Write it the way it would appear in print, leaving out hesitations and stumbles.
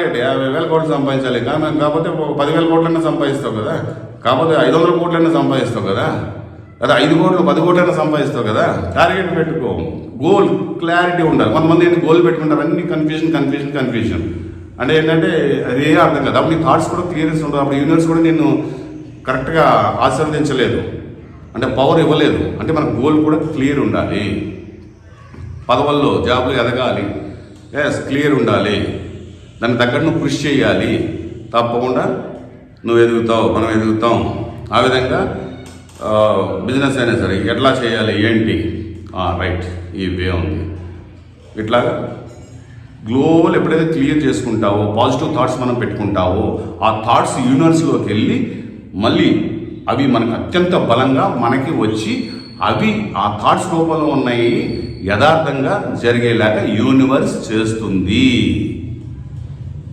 Target 50,000 కోట్లు సంపాదించాలి, కాకపోతే 10,000 కోట్లన్నా సంపాదిస్తావు కదా, కాకపోతే 500 కోట్లన్నా సంపాదిస్తావు కదా, అదే 5 కోట్లు 10 కోట్లన్నా సంపాదిస్తావు కదా. టార్గెట్ పెట్టుకో, గోల్ క్లారిటీ ఉండాలి. కొంతమంది ఏంటి గోల్ పెట్టుకుంటారు, అన్ని కన్ఫ్యూజన్ అంటే ఏంటంటే అది ఏ అర్థం కాదు. అప్పుడు నీ థాట్స్ కూడా క్లియరెన్స్ ఉండదు. అప్పుడు యూనివర్స్ కూడా నేను కరెక్ట్గా ఆశీర్వదించలేదు, అంటే పవర్ ఇవ్వలేదు. అంటే మన గోల్ కూడా క్లియర్ ఉండాలి. పదవుల్లో జాబ్లు ఎదగాలి, క్లియర్ ఉండాలి, దానికి తగ్గట్టు నువ్వు కృషి చేయాలి. తప్పకుండా నువ్వు ఎదుగుతావు, మనం ఎదుగుతాం. ఆ విధంగా బిజినెస్ అయినా సరే ఎట్లా చేయాలి ఏంటి, రైట్ ఈ వే ఉంది. ఇట్లాగా గ్లోబల్ ఎప్పుడైతే క్లియర్ చేసుకుంటావో, పాజిటివ్ థాట్స్ మనం పెట్టుకుంటావో, ఆ థాట్స్ యూనివర్స్లోకి వెళ్ళి మళ్ళీ అవి మనకు అత్యంత బలంగా మనకి వచ్చి అవి ఆ థాట్స్ రూపంలో ఉన్నాయి యథార్థంగా జరిగేలాగా యూనివర్స్ చేస్తుంది.